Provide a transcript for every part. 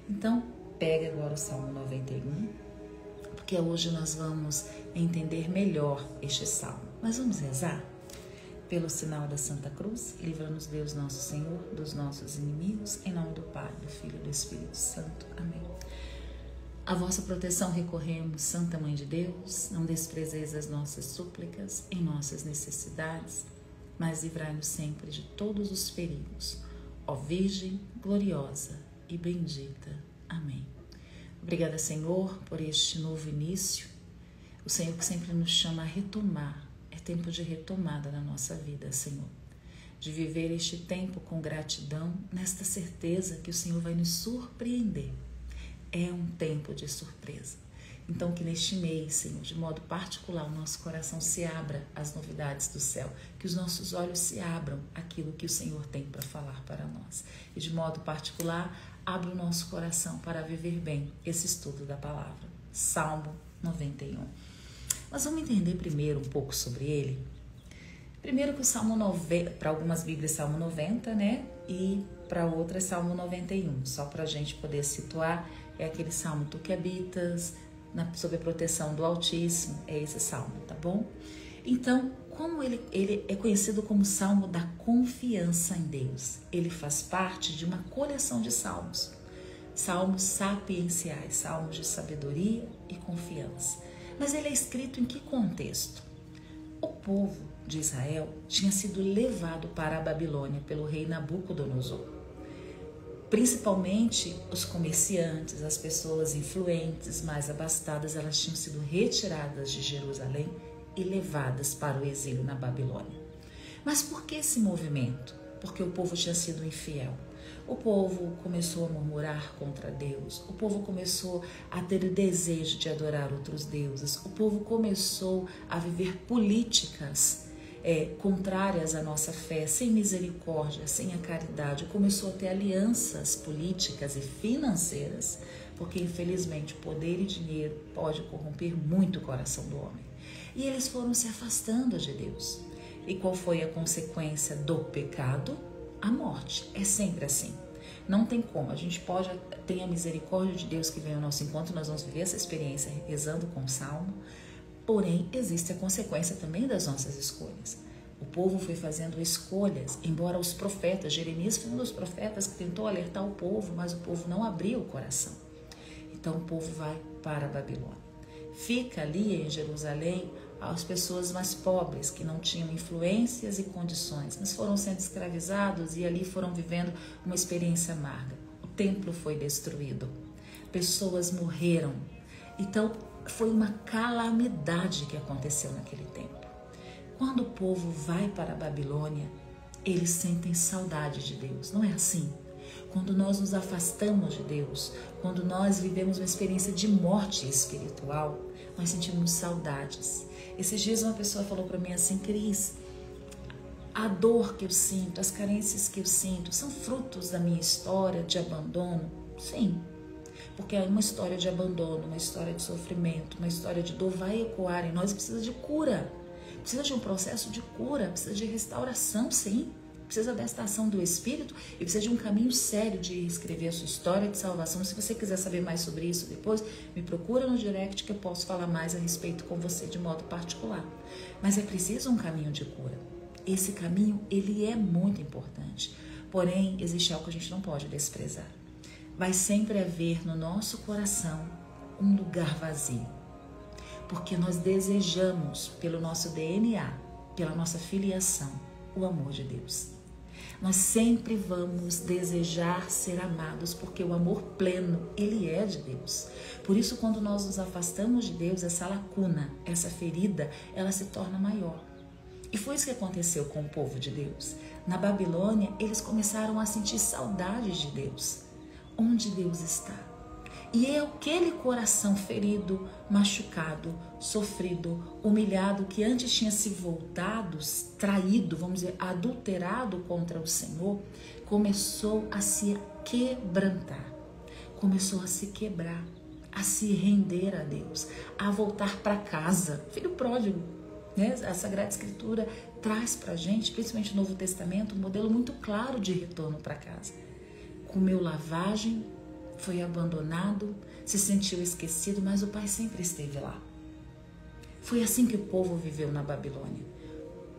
Então, pega agora o Salmo 91, porque hoje nós vamos entender melhor este salmo. Mas vamos rezar? Pelo sinal da Santa Cruz, livra-nos Deus nosso Senhor dos nossos inimigos, em nome do Pai, do Filho e do Espírito Santo. Amém. A vossa proteção recorremos, Santa Mãe de Deus, não desprezeis as nossas súplicas em nossas necessidades, mas livrai-nos sempre de todos os perigos. Ó Virgem gloriosa e bendita. Amém. Obrigada, Senhor, por este novo início. O Senhor que sempre nos chama a retomar. É tempo de retomada na nossa vida, Senhor. De viver este tempo com gratidão, nesta certeza que o Senhor vai nos surpreender. É um tempo de surpresa. Então, que neste mês, Senhor, de modo particular, o nosso coração se abra às novidades do céu, que os nossos olhos se abram àquilo que o Senhor tem para falar para nós. E de modo particular, abra o nosso coração para viver bem esse estudo da palavra. Salmo 91. Mas vamos entender primeiro um pouco sobre ele. Primeiro que o Salmo 90, para algumas Bíblias, Salmo 90, né? E para outras, Salmo 91. Só para a gente poder situar, é aquele Salmo Tu que habitas sob a proteção do Altíssimo, é esse Salmo, tá bom? Então, como ele é conhecido como Salmo da confiança em Deus, ele faz parte de uma coleção de salmos. Salmos sapienciais, salmos de sabedoria e confiança. Mas ele é escrito em que contexto? O povo de Israel tinha sido levado para a Babilônia pelo rei Nabucodonosor. Principalmente os comerciantes, as pessoas influentes, mais abastadas, elas tinham sido retiradas de Jerusalém e levadas para o exílio na Babilônia. Mas por que esse movimento? Porque o povo tinha sido infiel. O povo começou a murmurar contra Deus, o povo começou a ter o desejo de adorar outros deuses, o povo começou a viver políticas contrárias à nossa fé, sem misericórdia, sem a caridade, começou a ter alianças políticas e financeiras, porque infelizmente poder e dinheiro pode corromper muito o coração do homem. E eles foram se afastando de Deus. E qual foi a consequência do pecado? A morte. É sempre assim. Não tem como. A gente pode ter a misericórdia de Deus que vem ao nosso encontro, nós vamos viver essa experiência rezando com o Salmo. Porém, existe a consequência também das nossas escolhas. O povo foi fazendo escolhas, embora os profetas, Jeremias foi um dos profetas que tentou alertar o povo, mas o povo não abriu o coração. Então o povo vai para a Babilônia. Fica ali em Jerusalém as pessoas mais pobres, que não tinham influências e condições, mas foram sendo escravizados e ali foram vivendo uma experiência amarga. O templo foi destruído, pessoas morreram. Então, foi uma calamidade que aconteceu naquele tempo. Quando o povo vai para a Babilônia, eles sentem saudade de Deus, não é assim? Quando nós nos afastamos de Deus, quando nós vivemos uma experiência de morte espiritual, nós sentimos saudades. Esses dias uma pessoa falou para mim assim: Cris, a dor que eu sinto, as carências que eu sinto, são frutos da minha história de abandono? Sim, porque uma história de abandono, uma história de sofrimento, uma história de dor vai ecoar em nós, precisa de cura, precisa de um processo de cura, precisa de restauração, sim. Precisa desta ação do Espírito e precisa de um caminho sério de escrever a sua história de salvação. Se você quiser saber mais sobre isso depois, me procura no direct que eu posso falar mais a respeito com você de modo particular. Mas é preciso um caminho de cura. Esse caminho, ele é muito importante. Porém, existe algo que a gente não pode desprezar. Vai sempre haver no nosso coração um lugar vazio. Porque nós desejamos, pelo nosso DNA, pela nossa filiação, o amor de Deus. Nós sempre vamos desejar ser amados, porque o amor pleno, ele é de Deus. Por isso, quando nós nos afastamos de Deus, essa lacuna, essa ferida, ela se torna maior. E foi isso que aconteceu com o povo de Deus. Na Babilônia, eles começaram a sentir saudades de Deus. Onde Deus está? E é aquele coração ferido, machucado, sofrido, humilhado, que antes tinha se voltado, traído, vamos dizer, adulterado contra o Senhor, começou a se quebrantar, começou a se quebrar, a se render a Deus, a voltar para casa. Filho pródigo, né? A Sagrada Escritura traz para a gente, principalmente no Novo Testamento, um modelo muito claro de retorno para casa. Comeu lavagem, foi abandonado, se sentiu esquecido, mas o Pai sempre esteve lá. Foi assim que o povo viveu na Babilônia.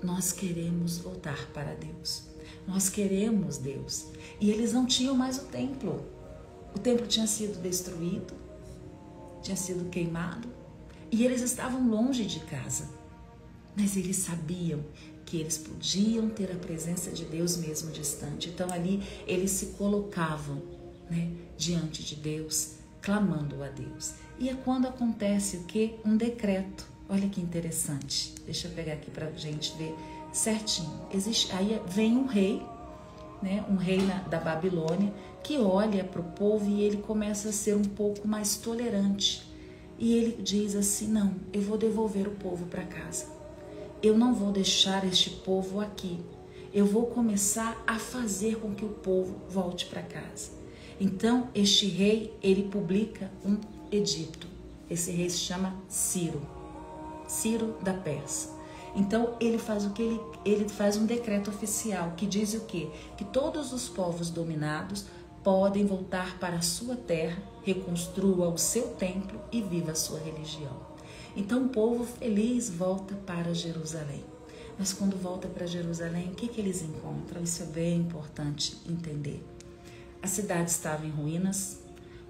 Nós queremos voltar para Deus. Nós queremos Deus. E eles não tinham mais o templo. O templo tinha sido destruído, tinha sido queimado, e eles estavam longe de casa. Mas eles sabiam que eles podiam ter a presença de Deus mesmo distante. Então ali eles se colocavam, diante de Deus, clamando a Deus. E é quando acontece o quê? Um decreto. Olha que interessante. Deixa eu pegar aqui para a gente ver certinho. Aí vem um rei, um rei da Babilônia, que olha para o povo e ele começa a ser um pouco mais tolerante. E ele diz assim: não, eu vou devolver o povo para casa. Eu não vou deixar este povo aqui. Eu vou começar a fazer com que o povo volte para casa. Então, este rei, ele publica um edito. Esse rei se chama Ciro da Pérsia. Então, ele faz o que? Ele faz um decreto oficial que diz o quê? Que todos os povos dominados podem voltar para a sua terra, reconstrua o seu templo e viva a sua religião. Então o povo feliz volta para Jerusalém. Mas quando volta para Jerusalém, o que eles encontram? Isso é bem importante entender. A cidade estava em ruínas,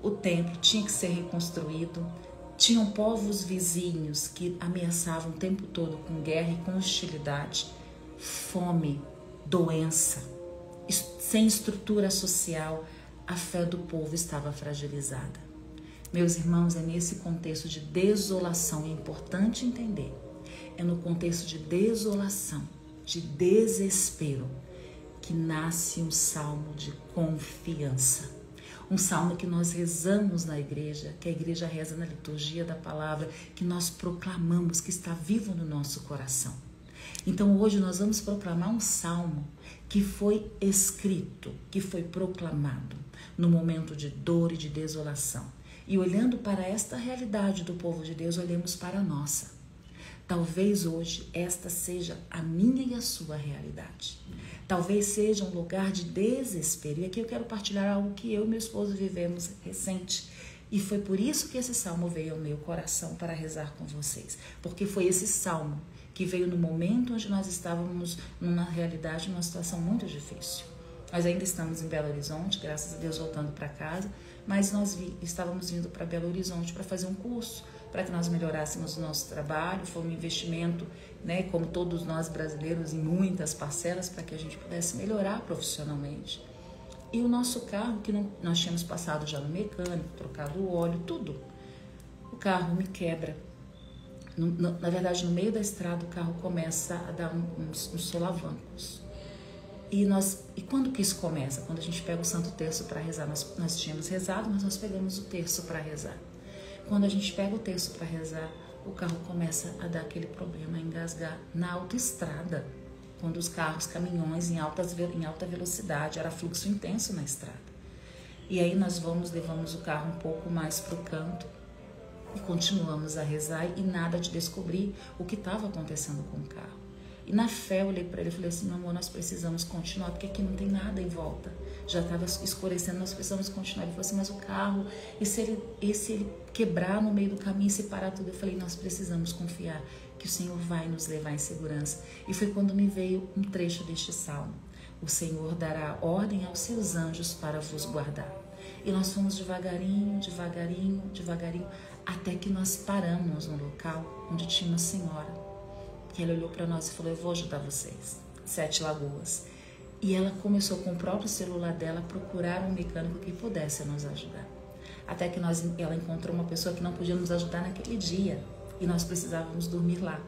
o templo tinha que ser reconstruído, tinham povos vizinhos que ameaçavam o tempo todo com guerra e com hostilidade, fome, doença, sem estrutura social. A fé do povo estava fragilizada. Meus irmãos, é nesse contexto de desolação, é importante entender, é no contexto de desolação, de desespero, que nasce um salmo de confiança. Um salmo que nós rezamos na igreja, que a igreja reza na liturgia da palavra, que nós proclamamos, que está vivo no nosso coração. Então hoje nós vamos proclamar um salmo que foi escrito, que foi proclamado no momento de dor e de desolação. E olhando para esta realidade do povo de Deus, olhemos para a nossa. Talvez hoje esta seja a minha e a sua realidade. Talvez seja um lugar de desespero. E aqui eu quero partilhar algo que eu e meu esposo vivemos recente. E foi por isso que esse salmo veio ao meu coração para rezar com vocês. Porque foi esse salmo que veio no momento onde nós estávamos numa realidade, numa situação muito difícil. Nós ainda estamos em Belo Horizonte, graças a Deus voltando para casa, mas nós estávamos vindo para Belo Horizonte para fazer um curso, para que nós melhorássemos o nosso trabalho. Foi um investimento, como todos nós brasileiros, em muitas parcelas, para que a gente pudesse melhorar profissionalmente. E o nosso carro, que nós tínhamos passado já no mecânico, trocado o óleo, tudo. O carro me quebra. Na verdade, no meio da estrada, o carro começa a dar uns solavancos. E quando que isso começa? Quando a gente pega o Santo Terço para rezar. Nós tínhamos rezado, mas nós pegamos o terço para rezar. Quando a gente pega o terço para rezar, o carro começa a dar aquele problema, a engasgar na autoestrada. Quando os carros, caminhões em alta velocidade, era fluxo intenso na estrada. E aí nós levamos o carro um pouco mais para o canto e continuamos a rezar e nada de descobrir o que estava acontecendo com o carro. E na fé eu olhei para ele e falei assim: meu amor, nós precisamos continuar, porque aqui não tem nada em volta. Já estava escurecendo, nós precisamos continuar. Ele falou assim: mas o carro, e se ele quebrar no meio do caminho e se parar tudo? Eu falei: nós precisamos confiar que o Senhor vai nos levar em segurança. E foi quando me veio um trecho deste salmo: o Senhor dará ordem aos seus anjos para vos guardar. E nós fomos devagarinho, devagarinho, devagarinho, até que nós paramos no local onde tinha uma senhora. Que ela olhou para nós e falou: eu vou ajudar vocês. 7 Lagoas. E ela começou com o próprio celular dela a procurar um mecânico que pudesse nos ajudar. Até que ela encontrou uma pessoa que não podia nos ajudar naquele dia. E nós precisávamos dormir lá.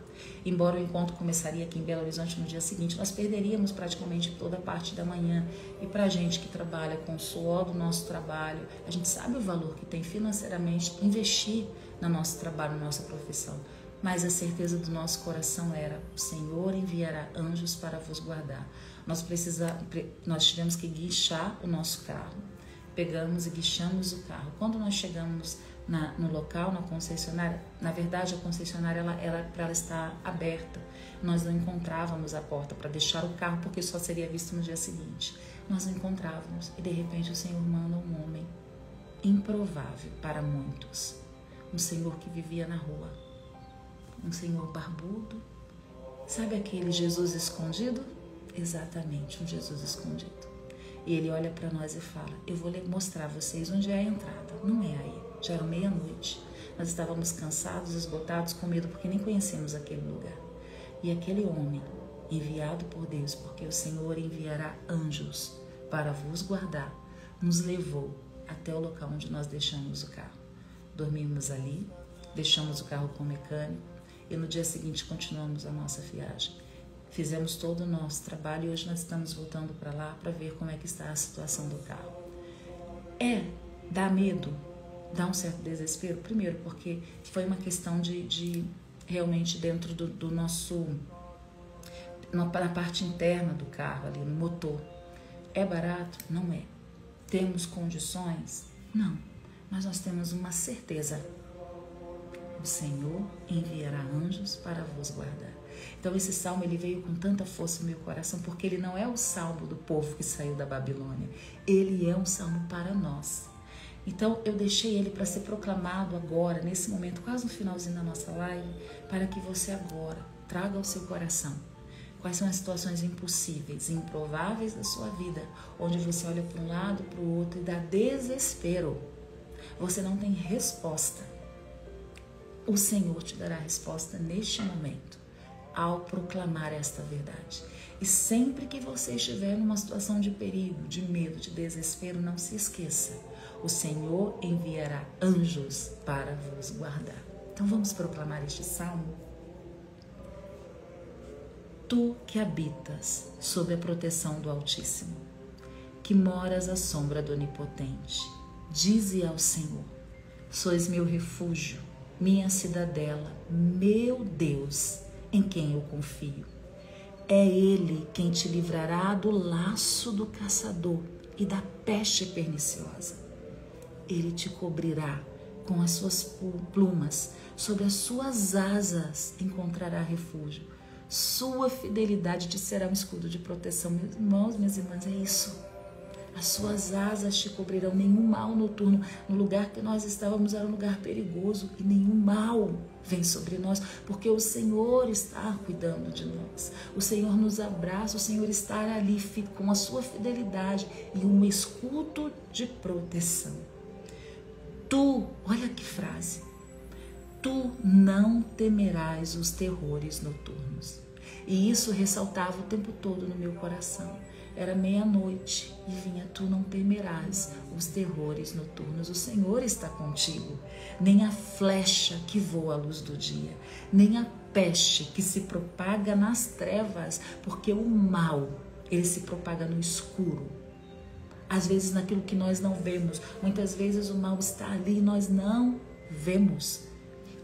Embora o encontro começaria aqui em Belo Horizonte no dia seguinte, nós perderíamos praticamente toda a parte da manhã. E para a gente que trabalha com o suor do nosso trabalho, a gente sabe o valor que tem financeiramente investir no nosso trabalho, na nossa profissão. Mas a certeza do nosso coração era: o Senhor enviará anjos para vos guardar. Nós tivemos que guinchar o nosso carro. Pegamos e guinchamos o carro. Quando nós chegamos no local, na concessionária, na verdade a concessionária ela está aberta. Nós não encontrávamos a porta para deixar o carro, porque só seria visto no dia seguinte. Nós não encontrávamos e de repente o Senhor manda um homem improvável para muitos. Um senhor que vivia na rua, um senhor barbudo. Sabe aquele Jesus escondido? Exatamente, um Jesus escondido. E ele olha para nós e fala: eu vou mostrar a vocês onde é a entrada. Não é aí, já era meia-noite. Nós estávamos cansados, esgotados, com medo, porque nem conhecemos aquele lugar. E aquele homem, enviado por Deus, porque o Senhor enviará anjos para vos guardar, nos levou até o local onde nós deixamos o carro. Dormimos ali, deixamos o carro com o mecânico e no dia seguinte continuamos a nossa viagem. Fizemos todo o nosso trabalho e hoje nós estamos voltando para lá para ver como é que está a situação do carro. Dá medo, dá um certo desespero. Primeiro porque foi uma questão de realmente dentro do nosso, na parte interna do carro ali, no motor. É barato? Não é. Temos condições? Não. Mas nós temos uma certeza: o Senhor enviará anjos para vos guardar. Então esse salmo ele veio com tanta força no meu coração, porque ele não é o salmo do povo que saiu da Babilônia, ele é um salmo para nós. Então eu deixei ele para ser proclamado agora, nesse momento, quase no finalzinho da nossa live, para que você agora traga ao seu coração quais são as situações impossíveis e improváveis da sua vida, onde você olha para um lado, para o outro e dá desespero. Você não tem resposta. O Senhor te dará resposta neste momento, ao proclamar esta verdade. E sempre que você estiver numa situação de perigo, de medo, de desespero, não se esqueça: o Senhor enviará anjos para vos guardar. Então vamos proclamar este salmo. Tu que habitas sob a proteção do Altíssimo, que moras à sombra do Onipotente, dize ao Senhor: sois meu refúgio, minha cidadela, meu Deus, em quem eu confio. É Ele quem te livrará do laço do caçador e da peste perniciosa. Ele te cobrirá com as suas plumas, sob as suas asas encontrará refúgio. Sua fidelidade te será um escudo de proteção. Meus irmãos, minhas irmãs, é isso. As suas asas te cobrirão, nenhum mal noturno. No lugar que nós estávamos era um lugar perigoso e nenhum mal vem sobre nós, porque o Senhor está cuidando de nós. O Senhor nos abraça, o Senhor está ali com a sua fidelidade e um escudo de proteção. Tu, olha que frase, tu não temerás os terrores noturnos. E isso ressaltava o tempo todo no meu coração. Era meia-noite e vinha: tu não temerás os terrores noturnos. O Senhor está contigo. Nem a flecha que voa à luz do dia, nem a peste que se propaga nas trevas, porque o mal, ele se propaga no escuro. Às vezes naquilo que nós não vemos. Muitas vezes o mal está ali e nós não vemos.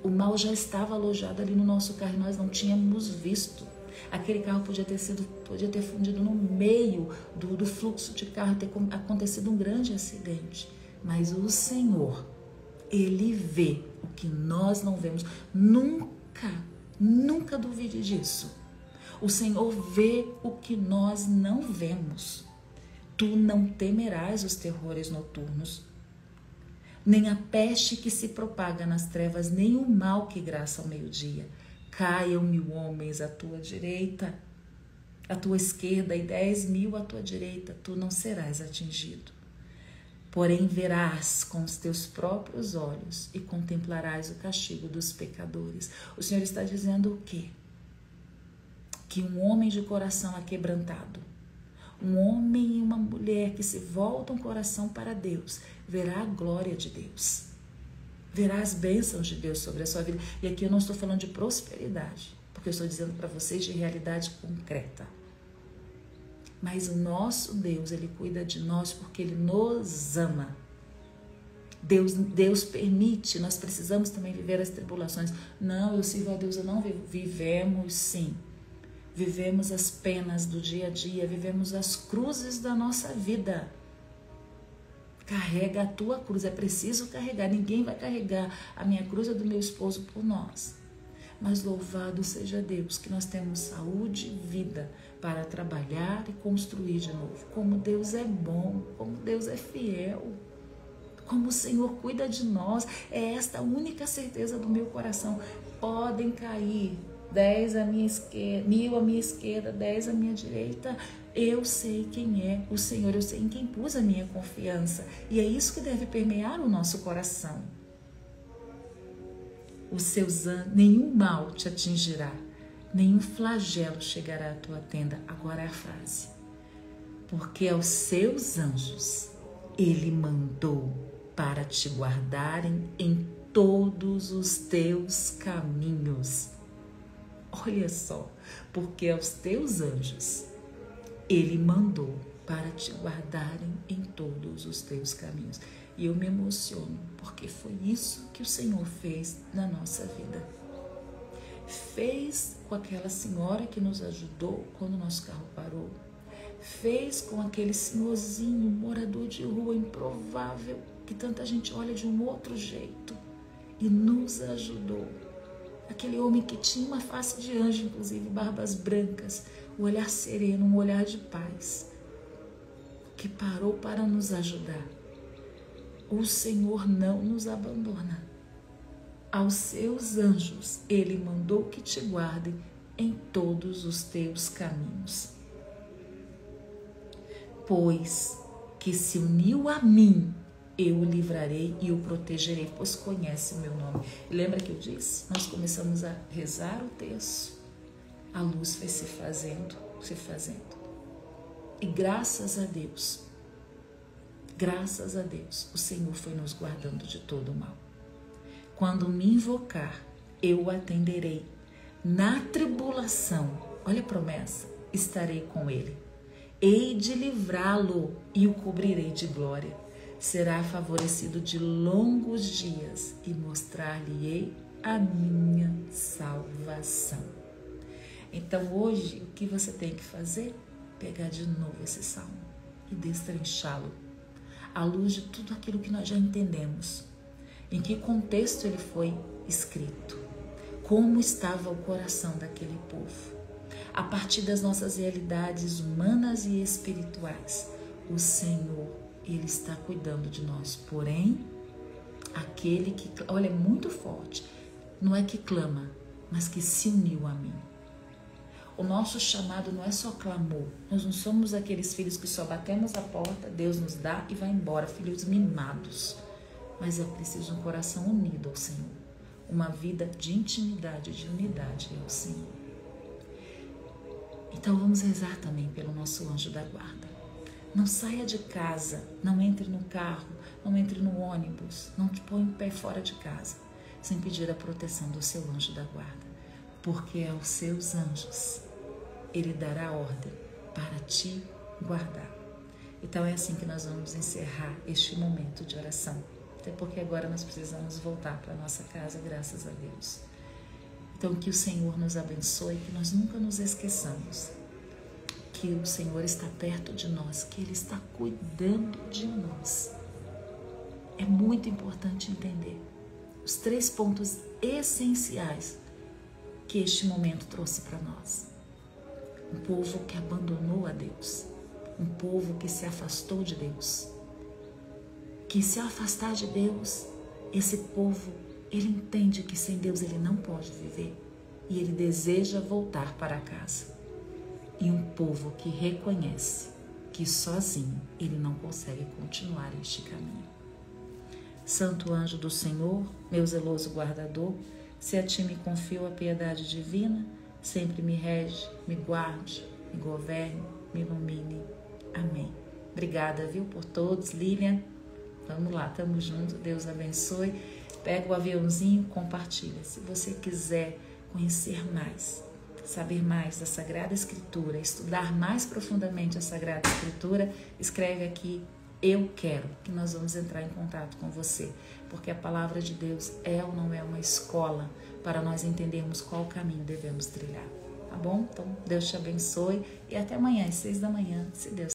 O mal já estava alojado ali no nosso carro e nós não tínhamos visto. Aquele carro podia ter fundido no meio do fluxo de carro, ter acontecido um grande acidente. Mas o Senhor, Ele vê o que nós não vemos. Nunca duvide disso. O Senhor vê o que nós não vemos. Tu não temerás os terrores noturnos, nem a peste que se propaga nas trevas, nem o mal que graça ao meio-dia. Caiam 1000 homens à tua direita, à tua esquerda, e 10.000 à tua direita, tu não serás atingido. Porém verás com os teus próprios olhos e contemplarás o castigo dos pecadores. O Senhor está dizendo o quê? Que um homem de coração aquebrantado, um homem e uma mulher que se voltam o coração para Deus, verá a glória de Deus. Verá as bênçãos de Deus sobre a sua vida. E aqui eu não estou falando de prosperidade, porque eu estou dizendo para vocês de realidade concreta. Mas o nosso Deus, Ele cuida de nós porque Ele nos ama. Deus permite, nós precisamos também viver as tribulações. Não, eu sirvo a Deus, eu não vivo. Vivemos sim. Vivemos as penas do dia a dia, vivemos as cruzes da nossa vida. Carrega a tua cruz, é preciso carregar. Ninguém vai carregar a minha cruz ou do meu esposo por nós. Mas louvado seja Deus que nós temos saúde e vida para trabalhar e construir de novo. Como Deus é bom, como Deus é fiel, como o Senhor cuida de nós. É esta a única certeza do meu coração. Podem cair 10 à minha esquerda, 1000 à minha esquerda, 10 à minha direita. Eu sei quem é o Senhor, eu sei em quem pus a minha confiança. E é isso que deve permear o nosso coração. Nenhum mal te atingirá, nenhum flagelo chegará à tua tenda. Agora é a frase. Porque aos seus anjos ele mandou para te guardarem em todos os teus caminhos. Olha só, porque aos teus anjos ele mandou para te guardarem em todos os teus caminhos. E eu me emociono, porque foi isso que o Senhor fez na nossa vida. Fez com aquela senhora que nos ajudou quando o nosso carro parou. Fez com aquele senhorzinho, morador de rua, improvável, que tanta gente olha de um outro jeito, e nos ajudou. Aquele homem que tinha uma face de anjo, inclusive barbas brancas, um olhar sereno, um olhar de paz, que parou para nos ajudar. O Senhor não nos abandona. Aos seus anjos ele mandou que te guardem em todos os teus caminhos. Pois que se uniu a mim, eu o livrarei e o protegerei, pois conhece o meu nome. E lembra que eu disse? Nós começamos a rezar o texto, a luz foi se fazendo. E graças a Deus, o Senhor foi nos guardando de todo o mal. Quando me invocar, eu o atenderei. Na tribulação, olha a promessa, estarei com ele. Hei de livrá-lo e o cobrirei de glória. Será favorecido de longos dias e mostrar-lhe-ei a minha salvação. Então hoje, o que você tem que fazer? Pegar de novo esse salmo e destrinchá-lo à luz de tudo aquilo que nós já entendemos. Em que contexto ele foi escrito? Como estava o coração daquele povo? A partir das nossas realidades humanas e espirituais, o Senhor, ele está cuidando de nós. Porém, aquele que, olha, é muito forte, não é que clama, mas que se uniu a mim. O nosso chamado não é só clamor. Nós não somos aqueles filhos que só batemos a porta, Deus nos dá e vai embora, filhos mimados. Mas é preciso um coração unido ao Senhor. Uma vida de intimidade, de unidade ao Senhor. Então vamos rezar também pelo nosso anjo da guarda. Não saia de casa, não entre no carro, não entre no ônibus, não te põe o pé fora de casa, sem pedir a proteção do seu anjo da guarda. Porque aos seus anjos ele dará ordem para te guardar. Então é assim que nós vamos encerrar este momento de oração. Até porque agora nós precisamos voltar para a nossa casa, graças a Deus. Então que o Senhor nos abençoe, que nós nunca nos esqueçamos que o Senhor está perto de nós, que Ele está cuidando de nós. É muito importante entender os 3 pontos essenciais que este momento trouxe para nós. Um povo que abandonou a Deus, um povo que se afastou de Deus. Que se afastar de Deus, esse povo, ele entende que sem Deus ele não pode viver e ele deseja voltar para casa. E um povo que reconhece que sozinho ele não consegue continuar este caminho. Santo anjo do Senhor, meu zeloso guardador, se a ti me confio a piedade divina, sempre me rege, me guarde, me governe, me ilumine. Amém. Obrigada, viu, por todos. Lilian, vamos lá, estamos juntos. Deus abençoe. Pega o aviãozinho, compartilha. Se você quiser conhecer mais, saber mais da Sagrada Escritura, estudar mais profundamente a Sagrada Escritura, escreve aqui, eu quero, que nós vamos entrar em contato com você, porque a palavra de Deus é ou não é uma escola para nós entendermos qual caminho devemos trilhar, tá bom? Então, Deus te abençoe e até amanhã às 6 da manhã, se Deus